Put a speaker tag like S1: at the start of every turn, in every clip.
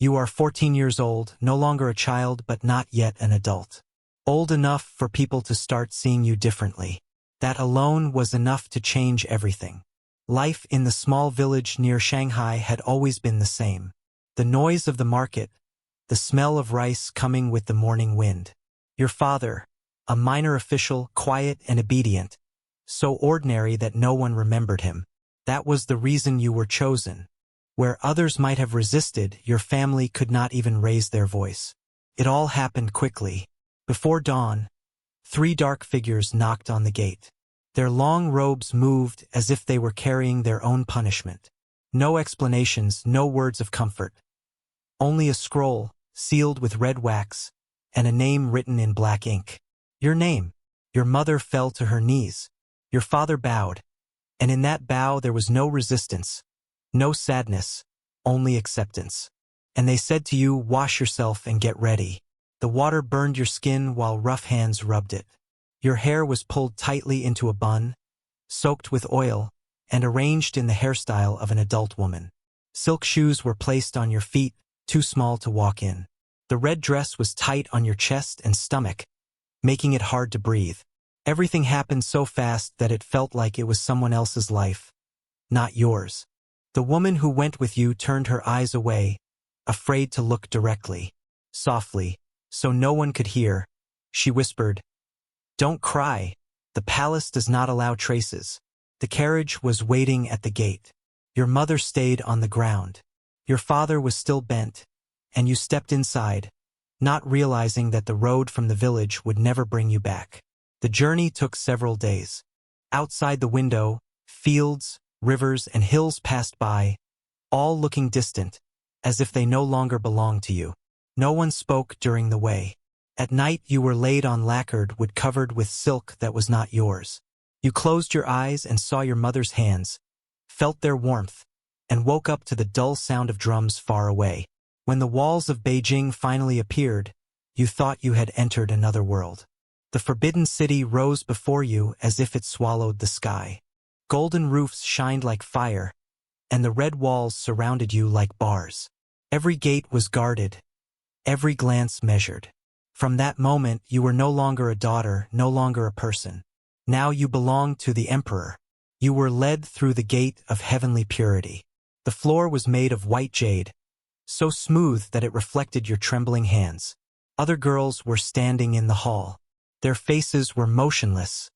S1: You are 14 years old, no longer a child but not yet an adult. Old enough for people to start seeing you differently. That alone was enough to change everything. Life in the small village near Shanghai had always been the same. The noise of the market, the smell of rice coming with the morning wind. Your father, a minor official, quiet and obedient, so ordinary that no one remembered him. That was the reason you were chosen. Where others might have resisted, your family could not even raise their voice. It all happened quickly. Before dawn, 3 dark figures knocked on the gate. Their long robes moved as if they were carrying their own punishment. No explanations, no words of comfort. Only a scroll, sealed with red wax, and a name written in black ink. Your name. Your mother fell to her knees. Your father bowed. And in that bow there was no resistance, no sadness, only acceptance. And they said to you, wash yourself and get ready. The water burned your skin while rough hands rubbed it. Your hair was pulled tightly into a bun, soaked with oil, and arranged in the hairstyle of an adult woman. Silk shoes were placed on your feet, too small to walk in. The red dress was tight on your chest and stomach, making it hard to breathe. Everything happened so fast that it felt like it was someone else's life, not yours. The woman who went with you turned her eyes away, afraid to look directly. Softly, so no one could hear, she whispered, "Don't cry. The palace does not allow traces." The carriage was waiting at the gate. Your mother stayed on the ground. Your father was still bent, and you stepped inside, not realizing that the road from the village would never bring you back. The journey took several days. Outside the window, fields, rivers, and hills passed by, all looking distant, as if they no longer belonged to you. No one spoke during the way. At night you were laid on lacquered wood covered with silk that was not yours. You closed your eyes and saw your mother's hands, felt their warmth, and woke up to the dull sound of drums far away. When the walls of Beijing finally appeared, you thought you had entered another world. The forbidden city rose before you as if it swallowed the sky. Golden roofs shined like fire, and the red walls surrounded you like bars. Every gate was guarded, every glance measured. From that moment you were no longer a daughter, no longer a person. Now you belonged to the emperor. You were led through the gate of heavenly purity. The floor was made of white jade, so smooth that it reflected your trembling hands. Other girls were standing in the hall. Their faces were motionless,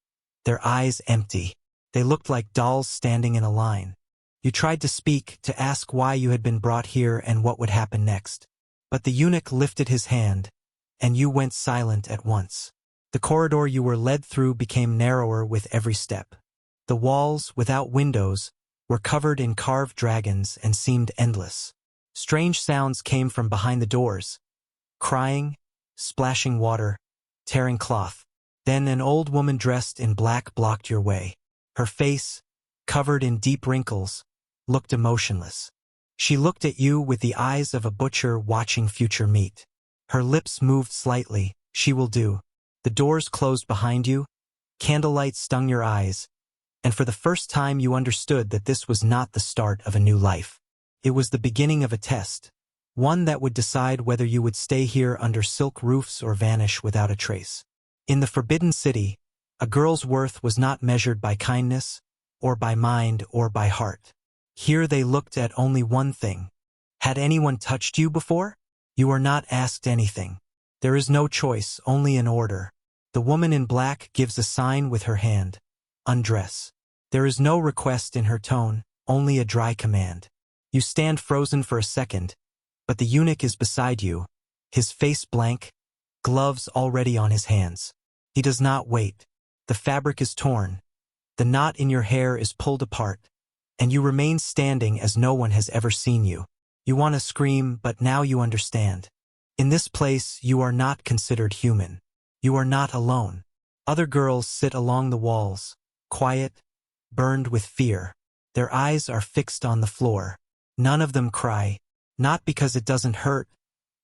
S1: their eyes empty. They looked like dolls standing in a line. You tried to speak, to ask why you had been brought here and what would happen next. But the eunuch lifted his hand, and you went silent at once. The corridor you were led through became narrower with every step. The walls, without windows, were covered in carved dragons and seemed endless. Strange sounds came from behind the doors. Crying, splashing water, tearing cloth. Then an old woman dressed in black blocked your way. Her face, covered in deep wrinkles, looked emotionless. She looked at you with the eyes of a butcher watching future meat. Her lips moved slightly. "She will do." The doors closed behind you. Candlelight stung your eyes. And for the first time you understood that this was not the start of a new life. It was the beginning of a test. One that would decide whether you would stay here under silk roofs or vanish without a trace. In the Forbidden City, a girl's worth was not measured by kindness, or by mind, or by heart. Here they looked at only one thing. Had anyone touched you before? You are not asked anything. There is no choice, only an order. The woman in black gives a sign with her hand. Undress. There is no request in her tone, only a dry command. You stand frozen for a second, but the eunuch is beside you, his face blank, gloves already on his hands. He does not wait. The fabric is torn. The knot in your hair is pulled apart, and you remain standing as no one has ever seen you. You want to scream, but now you understand. In this place, you are not considered human. You are not alone. Other girls sit along the walls, quiet, burned with fear. Their eyes are fixed on the floor. None of them cry, not because it doesn't hurt,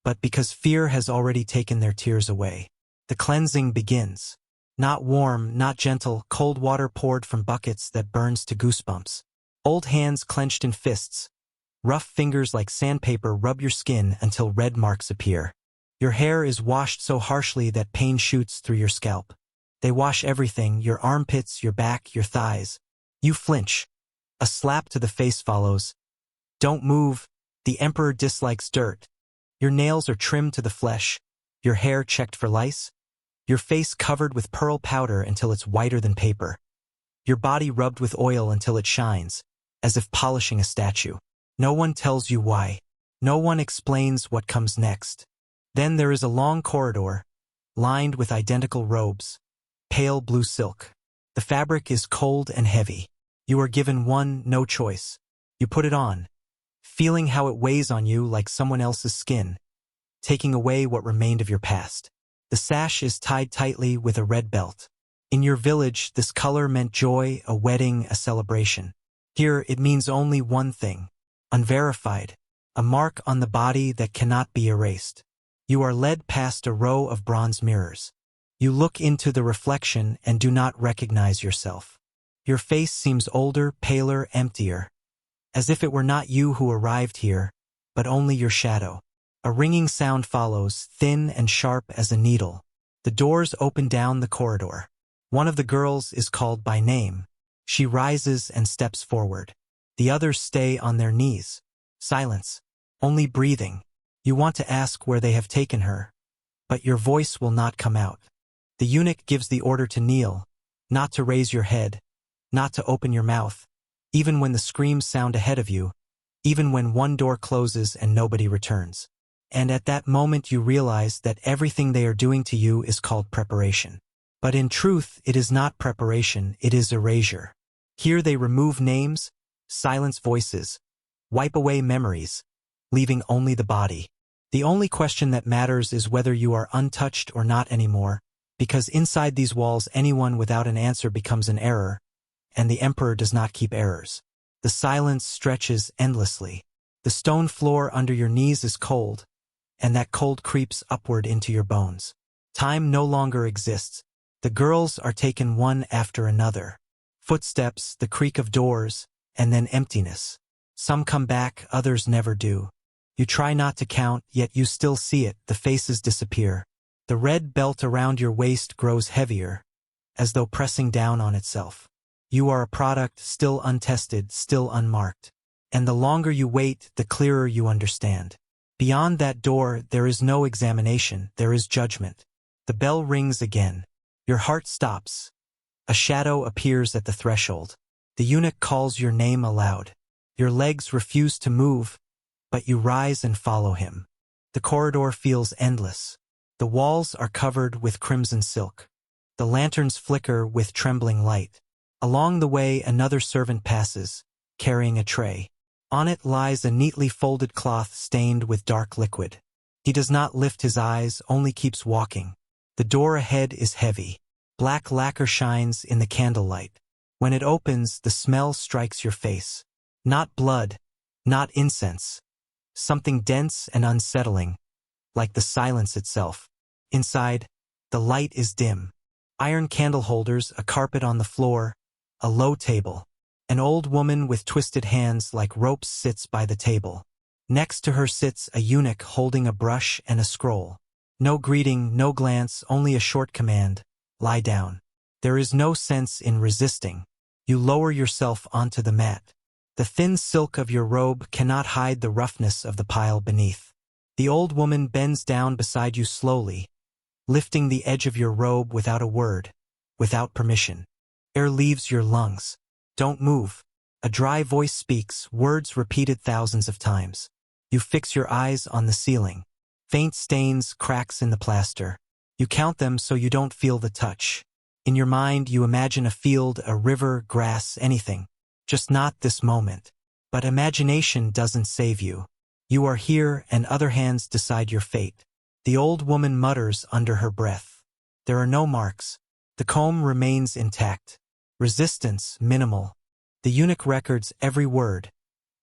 S1: but because fear has already taken their tears away. The cleansing begins. Not warm, not gentle, cold water poured from buckets that burns to goosebumps. Old hands clenched in fists, Rough fingers like sandpaper rub your skin until red marks appear. Your hair is washed so harshly that pain shoots through your scalp. They wash everything, your armpits, your back, your thighs. You flinch. A slap to the face follows. Don't move. The Emperor dislikes dirt. Your nails are trimmed to the flesh. Your hair checked for lice. Your face covered with pearl powder until it's whiter than paper. Your body rubbed with oil until it shines, as if polishing a statue. No one tells you why. No one explains what comes next. Then there is a long corridor, lined with identical robes, pale blue silk. The fabric is cold and heavy. You are given no choice. You put it on, feeling how it weighs on you like someone else's skin, taking away what remained of your past. The sash is tied tightly with a red belt. In your village, this color meant joy, a wedding, a celebration. Here, it means only one thing: unverified, a mark on the body that cannot be erased. You are led past a row of bronze mirrors. You look into the reflection and do not recognize yourself. Your face seems older, paler, emptier, as if it were not you who arrived here, but only your shadow. A ringing sound follows, thin and sharp as a needle. The doors open down the corridor. One of the girls is called by name. She rises and steps forward. The others stay on their knees. Silence. Only breathing. You want to ask where they have taken her, but your voice will not come out. The eunuch gives the order to kneel, not to raise your head, not to open your mouth, even when the screams sound ahead of you, even when one door closes and nobody returns. And at that moment you realize that everything they are doing to you is called preparation. But in truth, it is not preparation, it is erasure. Here they remove names, silence voices, wipe away memories, leaving only the body. The only question that matters is whether you are untouched or not anymore, because inside these walls anyone without an answer becomes an error, and the Emperor does not keep errors. The silence stretches endlessly. The stone floor under your knees is cold, and that cold creeps upward into your bones. Time no longer exists. The girls are taken one after another. Footsteps, the creak of doors, and then emptiness. Some come back, others never do. You try not to count, yet you still see it, the faces disappear. The red belt around your waist grows heavier, as though pressing down on itself. You are a product, still untested, still unmarked. And the longer you wait, the clearer you understand. Beyond that door, there is no examination, there is judgment. The bell rings again. Your heart stops. A shadow appears at the threshold. The eunuch calls your name aloud. Your legs refuse to move, but you rise and follow him. The corridor feels endless. The walls are covered with crimson silk. The lanterns flicker with trembling light. Along the way, another servant passes, carrying a tray. On it lies a neatly folded cloth stained with dark liquid. He does not lift his eyes, only keeps walking. The door ahead is heavy. Black lacquer shines in the candlelight. When it opens, the smell strikes your face. Not blood, not incense. Something dense and unsettling, like the silence itself. Inside, the light is dim. Iron candle holders, a carpet on the floor, a low table. An old woman with twisted hands like ropes sits by the table. Next to her sits a eunuch holding a brush and a scroll. No greeting, no glance, only a short command: lie down. There is no sense in resisting. You lower yourself onto the mat. The thin silk of your robe cannot hide the roughness of the pile beneath. The old woman bends down beside you slowly, lifting the edge of your robe without a word, without permission. Air leaves your lungs. Don't move. A dry voice speaks, words repeated thousands of times. You fix your eyes on the ceiling. Faint stains, cracks in the plaster. You count them so you don't feel the touch. In your mind, you imagine a field, a river, grass, anything. Just not this moment. But imagination doesn't save you. You are here, and other hands decide your fate. The old woman mutters under her breath. There are no marks. The comb remains intact. Resistance minimal. The eunuch records every word,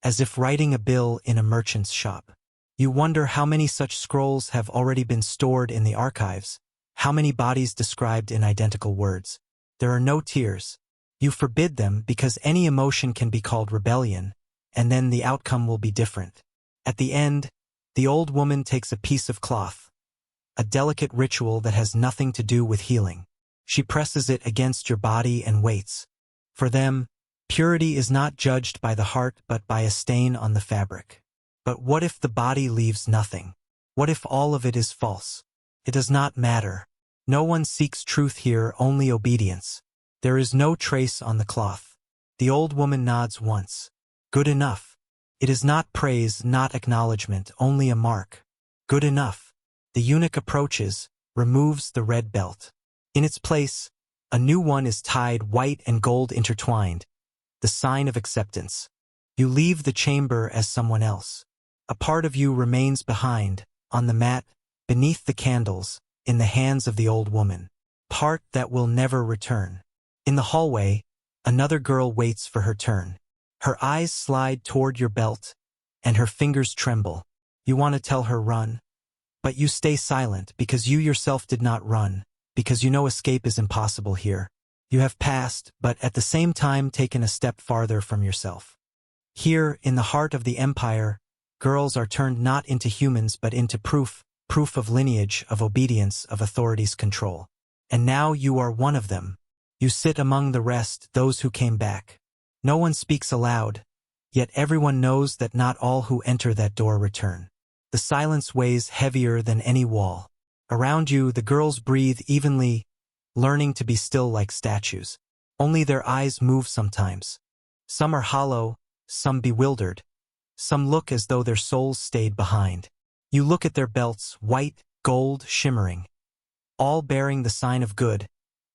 S1: as if writing a bill in a merchant's shop. You wonder how many such scrolls have already been stored in the archives, how many bodies described in identical words. There are no tears. You forbid them because any emotion can be called rebellion, and then the outcome will be different. At the end, the old woman takes a piece of cloth, a delicate ritual that has nothing to do with healing. She presses it against your body and waits. For them, purity is not judged by the heart but by a stain on the fabric. But what if the body leaves nothing? What if all of it is false? It does not matter. No one seeks truth here, only obedience. There is no trace on the cloth. The old woman nods once. Good enough. It is not praise, not acknowledgement, only a mark. Good enough. The eunuch approaches, removes the red belt. In its place, a new one is tied, white and gold intertwined, the sign of acceptance. You leave the chamber as someone else. A part of you remains behind, on the mat, beneath the candles, in the hands of the old woman. Part that will never return. In the hallway, another girl waits for her turn. Her eyes slide toward your belt, and her fingers tremble. You want to tell her run, but you stay silent because you yourself did not run, because you know escape is impossible here. You have passed, but at the same time taken a step farther from yourself. Here, in the heart of the empire, girls are turned not into humans but into proof of lineage, of obedience, of authority's control. And now you are one of them. You sit among the rest, those who came back. No one speaks aloud, yet everyone knows that not all who enter that door return. The silence weighs heavier than any wall. Around you, the girls breathe evenly, learning to be still like statues. Only their eyes move sometimes. Some are hollow, some bewildered. Some look as though their souls stayed behind. You look at their belts, white, gold, shimmering, all bearing the sign of good,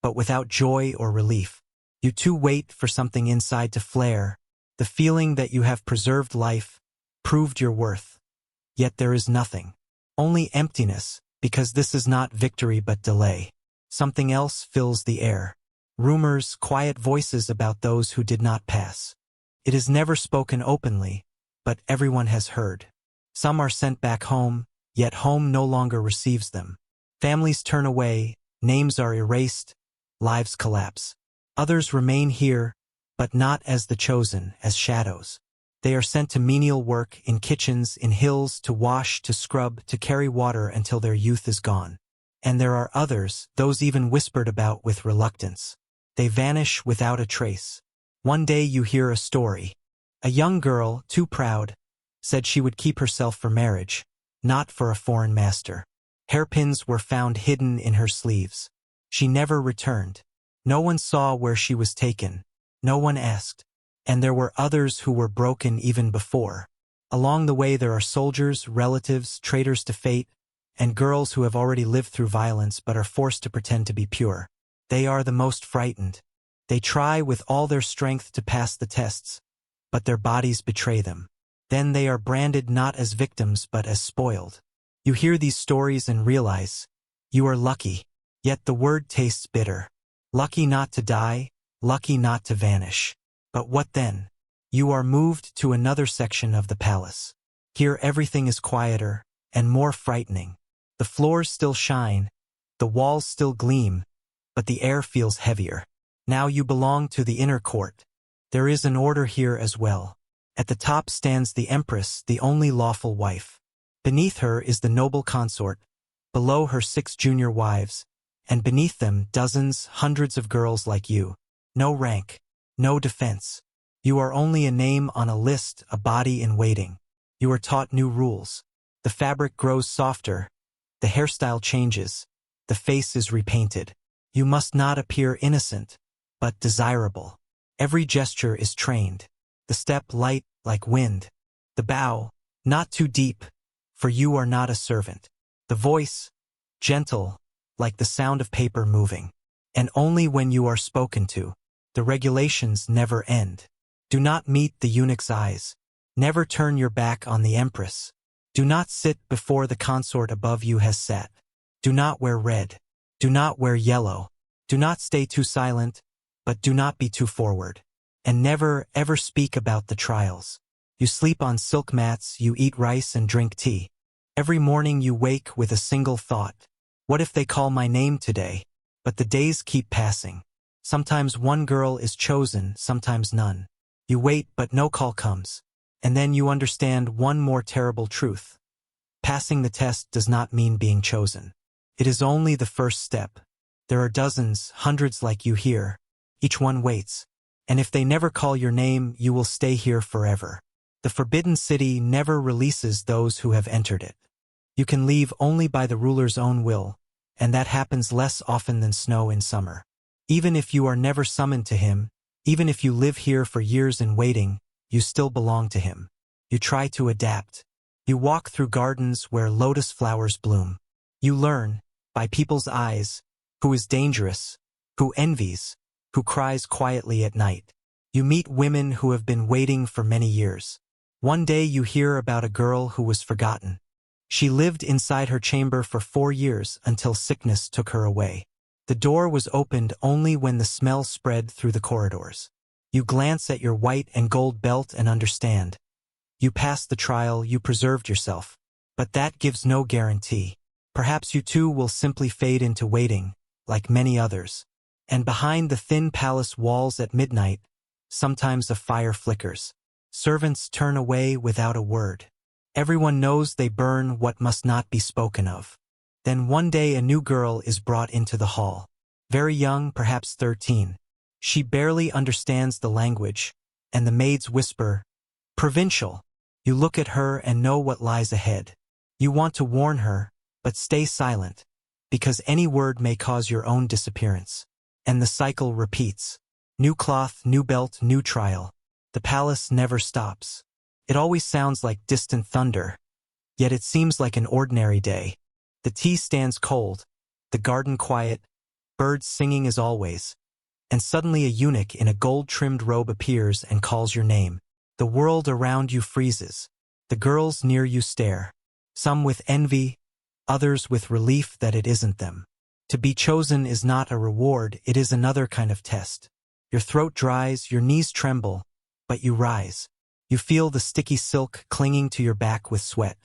S1: but without joy or relief. You too wait for something inside to flare, the feeling that you have preserved life, proved your worth. Yet there is nothing. Only emptiness, because this is not victory but delay. Something else fills the air. Rumors, quiet voices about those who did not pass. It is never spoken openly, but everyone has heard. Some are sent back home, yet home no longer receives them. Families turn away, names are erased, lives collapse. Others remain here, but not as the chosen, as shadows. They are sent to menial work, in kitchens, in hills, to wash, to scrub, to carry water until their youth is gone. And there are others, those even whispered about with reluctance. They vanish without a trace. One day you hear a story. A young girl, too proud, said she would keep herself for marriage, not for a foreign master. Hairpins were found hidden in her sleeves. She never returned. No one saw where she was taken. No one asked. And there were others who were broken even before. Along the way there are soldiers, relatives, traitors to fate, and girls who have already lived through violence but are forced to pretend to be pure. They are the most frightened. They try with all their strength to pass the tests, but their bodies betray them. Then they are branded not as victims but as spoiled. You hear these stories and realize, you are lucky, yet the word tastes bitter. Lucky not to die, lucky not to vanish. But what then? You are moved to another section of the palace. Here everything is quieter and more frightening. The floors still shine, the walls still gleam, but the air feels heavier. Now you belong to the inner court. There is an order here as well. At the top stands the empress, the only lawful wife. Beneath her is the noble consort, below her 6 junior wives, and beneath them dozens, hundreds of girls like you. No rank, no defense. You are only a name on a list, a body in waiting. You are taught new rules. The fabric grows softer, the hairstyle changes, the face is repainted. You must not appear innocent, but desirable. Every gesture is trained. The step light like wind. The bow, not too deep, for you are not a servant. The voice, gentle, like the sound of paper moving. And only when you are spoken to. The regulations never end. Do not meet the eunuch's eyes. Never turn your back on the empress. Do not sit before the consort above you has sat. Do not wear red. Do not wear yellow. Do not stay too silent, but do not be too forward. And never, ever speak about the trials. You sleep on silk mats, you eat rice and drink tea. Every morning you wake with a single thought. What if they call my name today? But the days keep passing. Sometimes one girl is chosen, sometimes none. You wait, but no call comes. And then you understand one more terrible truth. Passing the test does not mean being chosen. It is only the first step. There are dozens, hundreds like you here. Each one waits. And if they never call your name, you will stay here forever. The Forbidden City never releases those who have entered it. You can leave only by the ruler's own will, and that happens less often than snow in summer. Even if you are never summoned to him, even if you live here for years in waiting, you still belong to him. You try to adapt. You walk through gardens where lotus flowers bloom. You learn, by people's eyes, who is dangerous, who envies, who cries quietly at night. You meet women who have been waiting for many years. One day you hear about a girl who was forgotten. She lived inside her chamber for 4 years until sickness took her away. The door was opened only when the smell spread through the corridors. You glance at your white and gold belt and understand. You passed the trial, you preserved yourself. But that gives no guarantee. Perhaps you too will simply fade into waiting, like many others. And behind the thin palace walls at midnight, sometimes a fire flickers. Servants turn away without a word. Everyone knows they burn what must not be spoken of. Then one day a new girl is brought into the hall. Very young, perhaps 13. She barely understands the language, and the maids whisper, "Provincial." You look at her and know what lies ahead. You want to warn her, but stay silent, because any word may cause your own disappearance. And the cycle repeats. New cloth, new belt, new trial. The palace never stops. It always sounds like distant thunder, yet it seems like an ordinary day. The tea stands cold, the garden quiet, birds singing as always. And suddenly a eunuch in a gold-trimmed robe appears and calls your name. The world around you freezes. The girls near you stare. Some with envy, others with relief that it isn't them. To be chosen is not a reward, it is another kind of test. Your throat dries, your knees tremble, but you rise. You feel the sticky silk clinging to your back with sweat.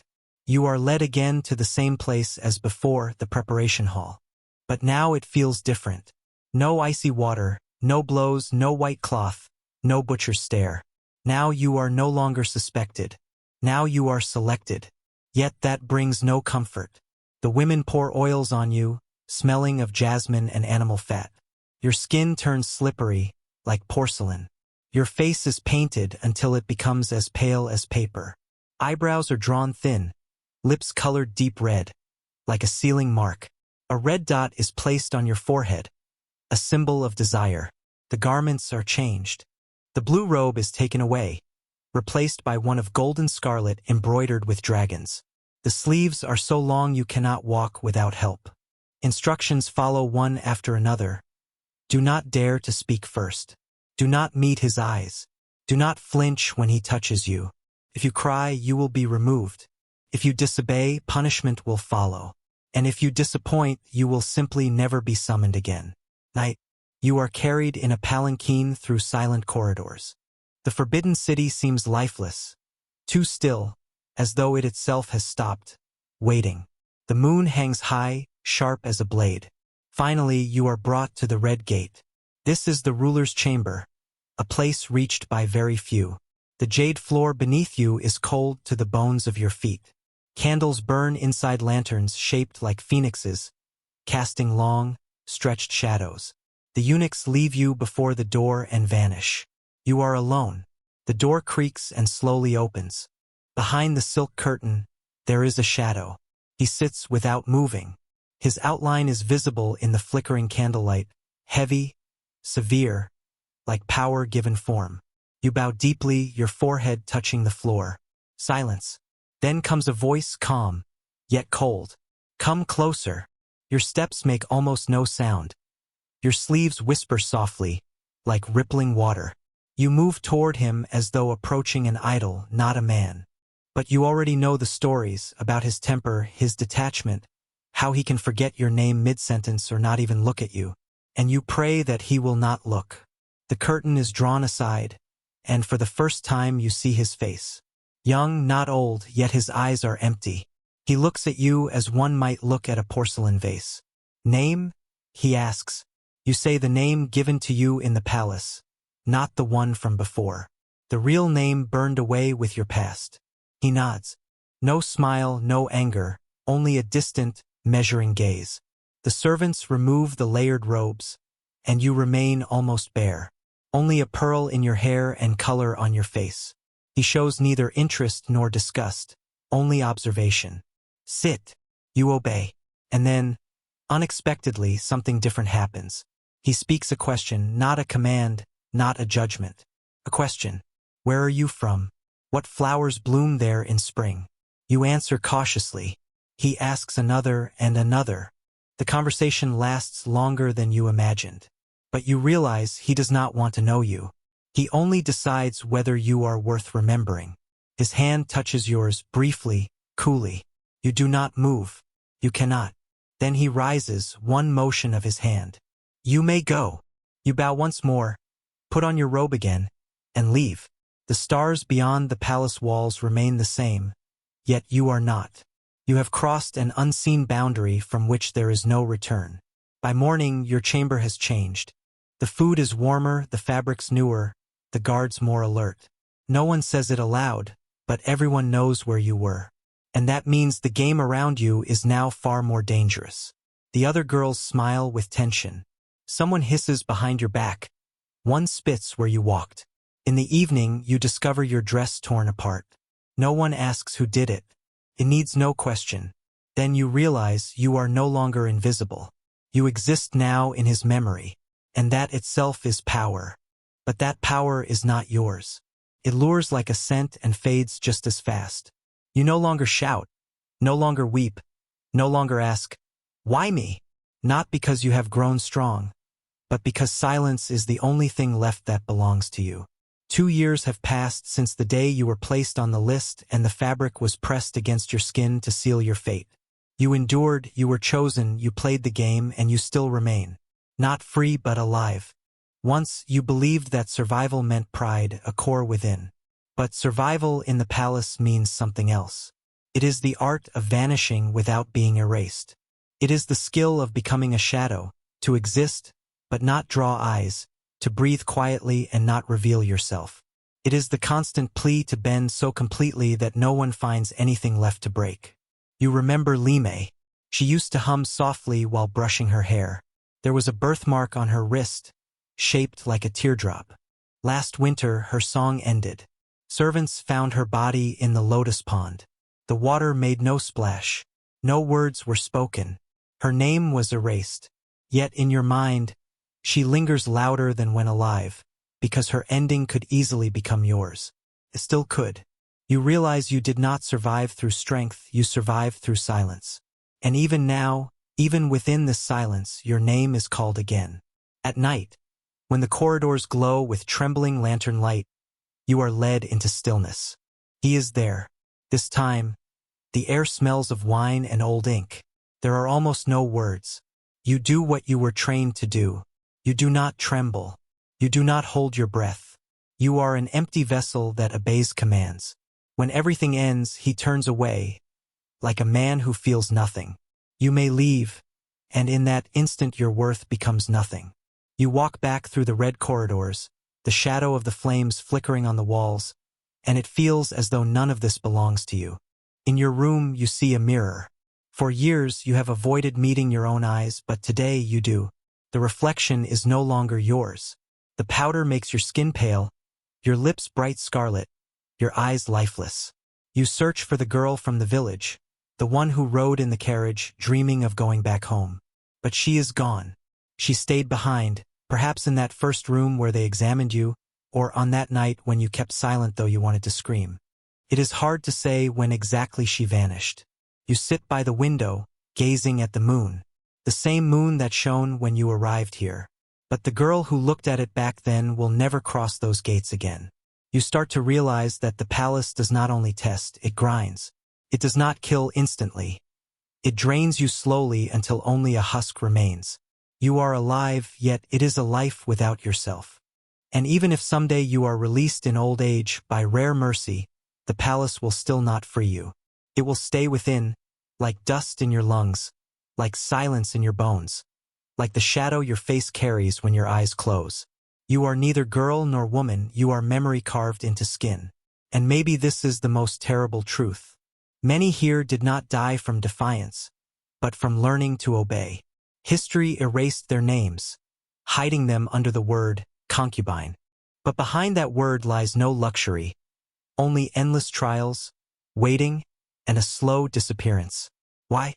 S1: You are led again to the same place as before, the preparation hall. But now it feels different. No icy water, no blows, no white cloth, no butcher's stare. Now you are no longer suspected. Now you are selected. Yet that brings no comfort. The women pour oils on you, smelling of jasmine and animal fat. Your skin turns slippery, like porcelain. Your face is painted until it becomes as pale as paper. Eyebrows are drawn thin, lips colored deep red, like a sealing mark. A red dot is placed on your forehead, a symbol of desire. The garments are changed. The blue robe is taken away, replaced by one of golden scarlet embroidered with dragons. The sleeves are so long you cannot walk without help. Instructions follow one after another. Do not dare to speak first. Do not meet his eyes. Do not flinch when he touches you. If you cry, you will be removed. If you disobey, punishment will follow. And if you disappoint, you will simply never be summoned again. Night. You are carried in a palanquin through silent corridors. The Forbidden City seems lifeless, too still, as though it itself has stopped, waiting. The moon hangs high, sharp as a blade. Finally, you are brought to the Red Gate. This is the ruler's chamber, a place reached by very few. The jade floor beneath you is cold to the bones of your feet. Candles burn inside lanterns shaped like phoenixes, casting long, stretched shadows. The eunuchs leave you before the door and vanish. You are alone. The door creaks and slowly opens. Behind the silk curtain, there is a shadow. He sits without moving. His outline is visible in the flickering candlelight, heavy, severe, like power given form. You bow deeply, your forehead touching the floor. Silence. Then comes a voice, calm, yet cold. Come closer. Your steps make almost no sound. Your sleeves whisper softly, like rippling water. You move toward him as though approaching an idol, not a man. But you already know the stories about his temper, his detachment, how he can forget your name mid-sentence or not even look at you. And you pray that he will not look. The curtain is drawn aside, and for the first time you see his face. Young, not old, yet his eyes are empty. He looks at you as one might look at a porcelain vase. Name? He asks. You say the name given to you in the palace, not the one from before. The real name burned away with your past. He nods. No smile, no anger, only a distant, measuring gaze. The servants remove the layered robes, and you remain almost bare. Only a pearl in your hair and color on your face. He shows neither interest nor disgust, only observation. Sit. You obey. And then, unexpectedly, something different happens. He speaks a question, not a command, not a judgment. A question. Where are you from? What flowers bloom there in spring? You answer cautiously. He asks another and another. The conversation lasts longer than you imagined. But you realize he does not want to know you. He only decides whether you are worth remembering. His hand touches yours briefly, coolly. You do not move. You cannot. Then he rises, one motion of his hand. You may go. You bow once more, put on your robe again, and leave. The stars beyond the palace walls remain the same, yet you are not. You have crossed an unseen boundary from which there is no return. By morning, your chamber has changed. The food is warmer, the fabrics newer, the guards more alert. No one says it aloud, but everyone knows where you were. And that means the game around you is now far more dangerous. The other girls smile with tension. Someone hisses behind your back. One spits where you walked. In the evening, you discover your dress torn apart. No one asks who did it. It needs no question. Then you realize you are no longer invisible. You exist now in his memory, and that itself is power. But that power is not yours. It lures like a scent and fades just as fast. You no longer shout, no longer weep, no longer ask, "Why me?" Not because you have grown strong, but because silence is the only thing left that belongs to you. 2 years have passed since the day you were placed on the list and the fabric was pressed against your skin to seal your fate. You endured, you were chosen, you played the game, and you still remain. Not free but alive. Once you believed that survival meant pride, a core within. But survival in the palace means something else. It is the art of vanishing without being erased. It is the skill of becoming a shadow, to exist, but not draw eyes, to breathe quietly and not reveal yourself. It is the constant plea to bend so completely that no one finds anything left to break. You remember Lime. She used to hum softly while brushing her hair. There was a birthmark on her wrist, shaped like a teardrop. Last winter, her song ended. Servants found her body in the lotus pond. The water made no splash. No words were spoken. Her name was erased. Yet in your mind, she lingers louder than when alive, because her ending could easily become yours. It still could. You realize you did not survive through strength, you survived through silence. And even now, even within this silence, your name is called again. At night, when the corridors glow with trembling lantern light, you are led into stillness. He is there. This time, the air smells of wine and old ink. There are almost no words. You do what you were trained to do. You do not tremble. You do not hold your breath. You are an empty vessel that obeys commands. When everything ends, he turns away, like a man who feels nothing. You may leave, and in that instant your worth becomes nothing. You walk back through the red corridors, the shadow of the flames flickering on the walls, and it feels as though none of this belongs to you. In your room, you see a mirror. For years, you have avoided meeting your own eyes, but today you do. The reflection is no longer yours. The powder makes your skin pale, your lips bright scarlet, your eyes lifeless. You search for the girl from the village, the one who rode in the carriage, dreaming of going back home. But she is gone. She stayed behind, perhaps in that first room where they examined you, or on that night when you kept silent though you wanted to scream. It is hard to say when exactly she vanished. You sit by the window, gazing at the moon, the same moon that shone when you arrived here. But the girl who looked at it back then will never cross those gates again. You start to realize that the palace does not only test, it grinds. It does not kill instantly. It drains you slowly until only a husk remains. You are alive, yet it is a life without yourself. And even if someday you are released in old age, by rare mercy, the palace will still not free you. It will stay within, like dust in your lungs, like silence in your bones, like the shadow your face carries when your eyes close. You are neither girl nor woman, you are memory carved into skin. And maybe this is the most terrible truth. Many here did not die from defiance, but from learning to obey. History erased their names, hiding them under the word concubine. But behind that word lies no luxury, only endless trials, waiting, and a slow disappearance. Why?